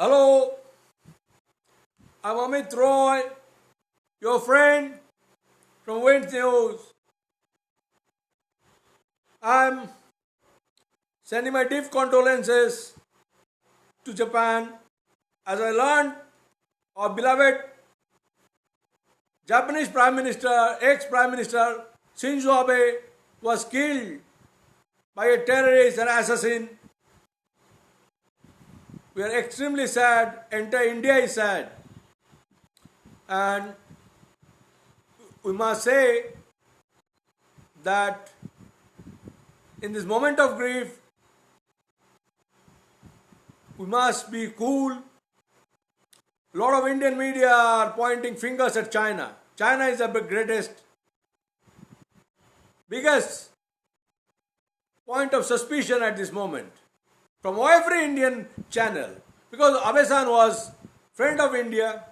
Hello, I'm Amit Roy, your friend from Wind News. I'm sending my deep condolences to Japan as I learned our beloved Japanese Prime Minister, ex-Prime Minister Sinzo Abe was killed by a terrorist and assassin. We are extremely sad, entire India is sad. And we must say that in this moment of grief, we must be cool. A lot of Indian media are pointing fingers at China. China is the biggest point of suspicion at this moment from every Indian channel. Because Abe-san was friend of India,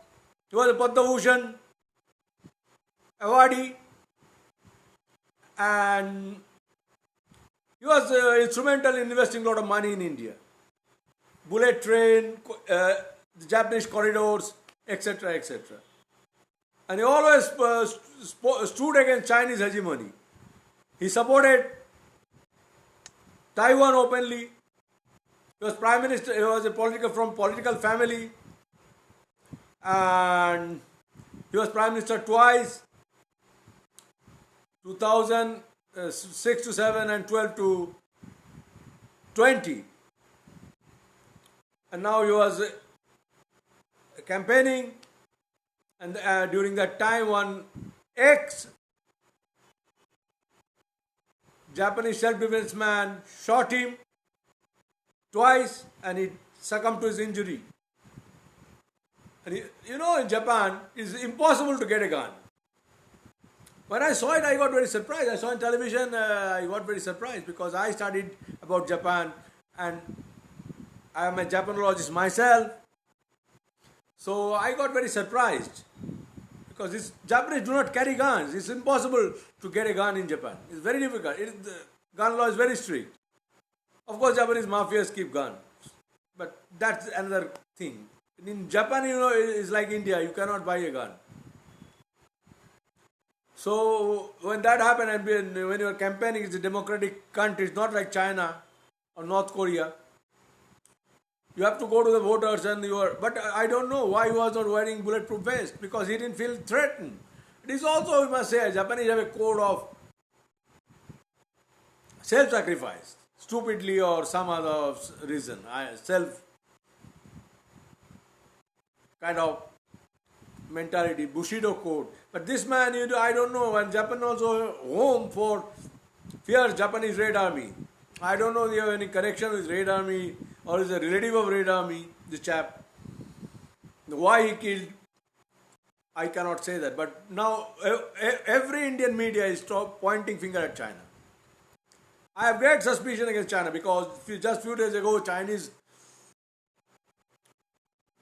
he was a Padma Bhushan awardee, and he was instrumental in investing a lot of money in India. Bullet train, the Japanese corridors, etc., etc. And he always stood against Chinese hegemony. He supported Taiwan openly. He was prime minister. He was from political family, and he was prime minister twice, 2006 to 7 and 12 to 20. And now he was campaigning, and during that time one ex-Japanese self-defense man shot him twice and he succumbed to his injury. And in Japan, it's impossible to get a gun. When I saw it, I got very surprised. I saw on television, I got very surprised because I studied about Japan and I am a Japanologist myself. So I got very surprised because these Japanese do not carry guns. It's impossible to get a gun in Japan. It's very difficult. The gun law is very strict. Of course, Japanese mafias keep guns, but that's another thing. In Japan, it's like India. You cannot buy a gun. So when that happened, and when you are campaigning, it's a democratic country. It's not like China or North Korea. You have to go to the voters and but I don't know why he was not wearing bulletproof vest, because he didn't feel threatened. It is also, we must say, Japanese have a code of self-sacrifice, stupidly or some other reason, self kind of mentality, Bushido code. But this man, I don't know, and Japan also home for fierce Japanese Red Army. I don't know if you have any connection with Red Army or is a relative of Red Army, this chap. Why he killed, I cannot say that. But now every Indian media is pointing finger at China. I have great suspicion against China because just few days ago, Chinese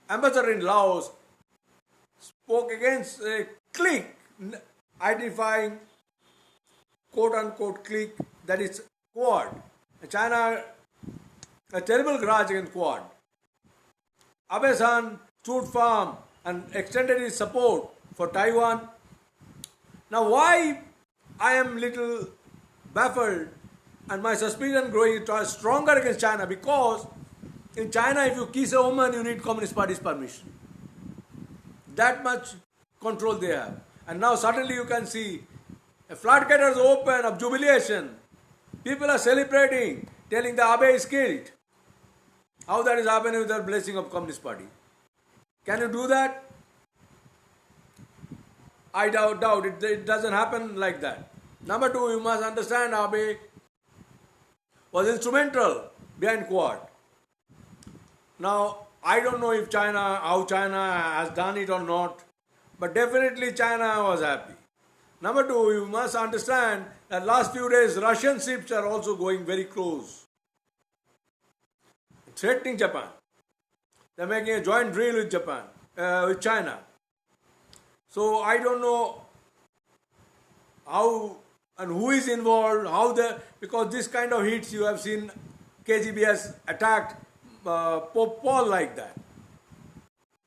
ambassador in Laos spoke against a clique, identifying quote-unquote clique that is Quad. China, a terrible grudge against Quad. Abe-san stood firm and extended his support for Taiwan. Now why I am little baffled and my suspicion growing stronger against China, because in China if you kiss a woman you need Communist Party's permission. That much control they have. And now suddenly you can see a floodgates open of jubilation. People are celebrating, telling the Abe is killed. How that is happening with the blessing of Communist Party? Can you do that? I doubt it. It doesn't happen like that. Number two, you must understand Abe was instrumental behind Quad. Now, I don't know if how China has done it or not, but definitely China was happy. Number two, you must understand that last few days Russian ships are also going very close, threatening Japan. They are making a joint drill with with China. So I don't know how and who is involved, because this kind of hits you have seen KGB has attacked Pope Paul like that.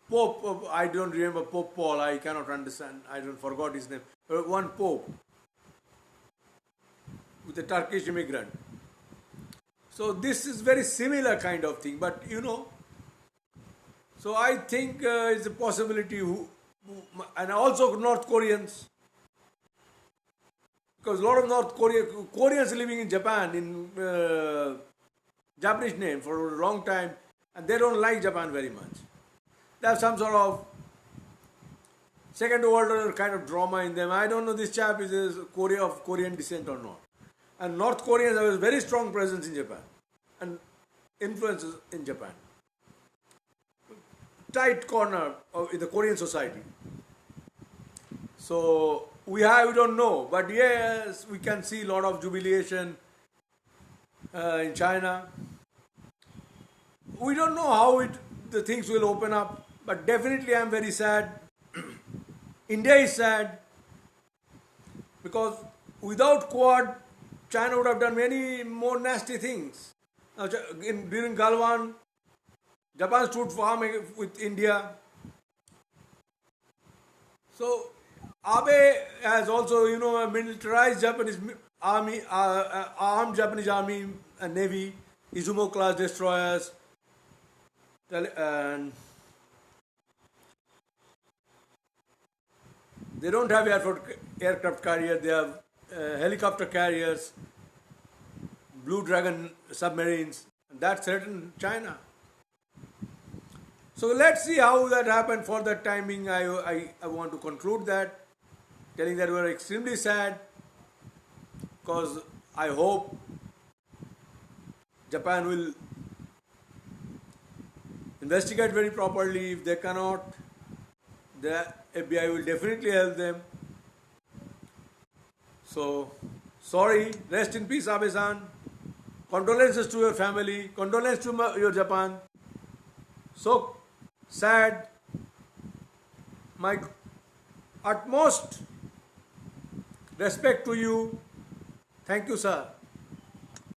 Pope, I don't remember Pope Paul, I cannot understand, I don't forgot his name. One Pope with a Turkish immigrant. So this is very similar kind of thing, but so I think it's a possibility and also North Koreans, because a lot of Koreans living in Japan in Japanese name for a long time, and they don't like Japan very much. They have some sort of second world kind of drama in them. I don't know this chap is of Korean descent or not. And North Koreans have a very strong presence in Japan and influences in Japan. Tight corner in the Korean society. So we don't know, but yes, we can see a lot of jubilation in China. We don't know how the things will open up, but definitely I am very sad. India is sad because without Quad, China would have done many more nasty things. Now, during Galwan, Japan stood firm with India. So Abe has also, a militarized Japanese army, armed Japanese army and navy, Izumo class destroyers, and they don't have aircraft carrier, they have helicopter carriers, Blue Dragon submarines, and that threatened China. So let's see how that happened. For that timing, I want to conclude that, telling that we are extremely sad, because I hope Japan will investigate very properly. If they cannot, the FBI will definitely help them. So, sorry, rest in peace, Abe-san. Condolences to your family, condolences to your Japan. So sad. My utmost respect to you. Thank you, sir.